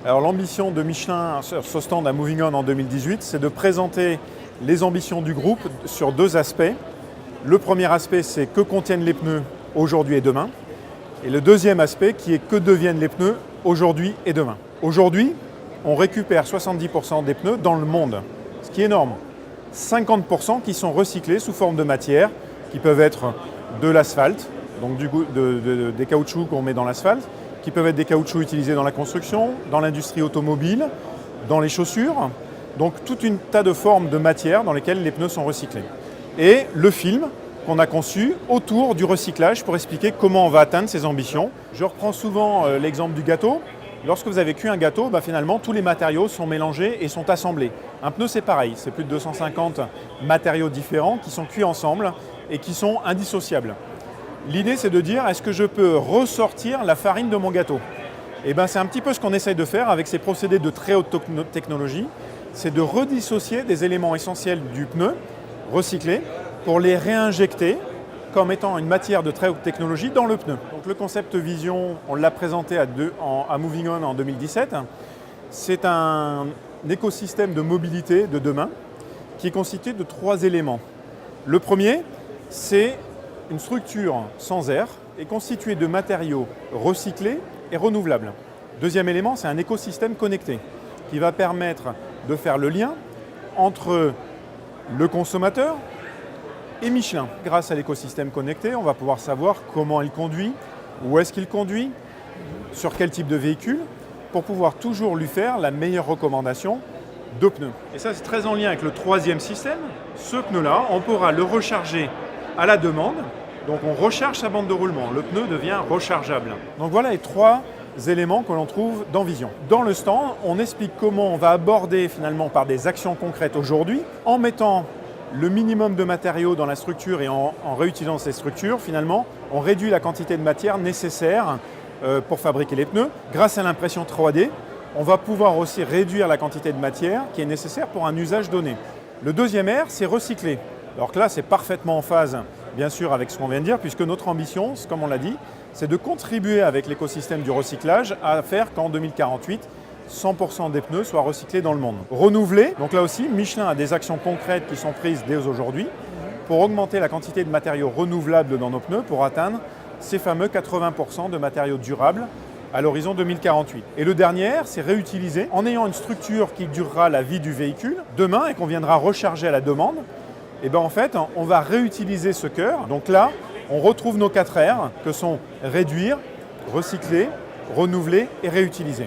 Alors l'ambition de Michelin sur ce stand à Moving On en 2018, c'est de présenter les ambitions du groupe sur deux aspects. Le premier aspect, c'est que contiennent les pneus aujourd'hui et demain. Et le deuxième aspect qui est que deviennent les pneus aujourd'hui et demain. Aujourd'hui, on récupère 70% des pneus dans le monde, ce qui est énorme. 50% qui sont recyclés sous forme de matière, qui peuvent être de l'asphalte, donc des caoutchoucs qu'on met dans l'asphalte, qui peuvent être des caoutchoucs utilisés dans la construction, dans l'industrie automobile, dans les chaussures. Donc tout un tas de formes de matière dans lesquelles les pneus sont recyclés. Et le film qu'on a conçu autour du recyclage pour expliquer comment on va atteindre ces ambitions. Je reprends souvent l'exemple du gâteau. Lorsque vous avez cuit un gâteau, finalement tous les matériaux sont mélangés et sont assemblés. Un pneu c'est pareil, c'est plus de 250 matériaux différents qui sont cuits ensemble et qui sont indissociables. L'idée c'est de dire est-ce que je peux ressortir la farine de mon gâteau? Et c'est un petit peu ce qu'on essaye de faire avec ces procédés de très haute technologie, c'est de redissocier des éléments essentiels du pneu recyclés pour les réinjecter comme étant une matière de très haute technologie dans le pneu. Donc le concept Vision, on l'a présenté à Moving On en 2017. C'est un écosystème de mobilité de demain qui est constitué de trois éléments. Le premier, c'est une structure sans air et constituée de matériaux recyclés et renouvelables. Deuxième élément, c'est un écosystème connecté qui va permettre de faire le lien entre le consommateur et Michelin. Grâce à l'écosystème connecté, on va pouvoir savoir comment il conduit, où est-ce qu'il conduit, sur quel type de véhicule, pour pouvoir toujours lui faire la meilleure recommandation de pneus. Et ça, c'est très en lien avec le troisième système. Ce pneu-là, on pourra le recharger à la demande. Donc on recharge sa bande de roulement. Le pneu devient rechargeable. Donc voilà les trois éléments que l'on trouve dans Vision. Dans le stand, on explique comment on va aborder finalement par des actions concrètes aujourd'hui, en mettant le minimum de matériaux dans la structure et en réutilisant ces structures, finalement, on réduit la quantité de matière nécessaire pour fabriquer les pneus. Grâce à l'impression 3D, on va pouvoir aussi réduire la quantité de matière qui est nécessaire pour un usage donné. Le deuxième R, c'est recycler. Alors que là, c'est parfaitement en phase, bien sûr, avec ce qu'on vient de dire, puisque notre ambition, comme on l'a dit, c'est de contribuer avec l'écosystème du recyclage à faire qu'en 2048, 100% des pneus soient recyclés dans le monde. Renouveler, donc là aussi, Michelin a des actions concrètes qui sont prises dès aujourd'hui pour augmenter la quantité de matériaux renouvelables dans nos pneus pour atteindre ces fameux 80% de matériaux durables à l'horizon 2048. Et le dernier, c'est réutiliser en ayant une structure qui durera la vie du véhicule demain et qu'on viendra recharger à la demande. Et en fait, on va réutiliser ce cœur. Donc là, on retrouve nos 4 R que sont réduire, recycler, renouveler et réutiliser.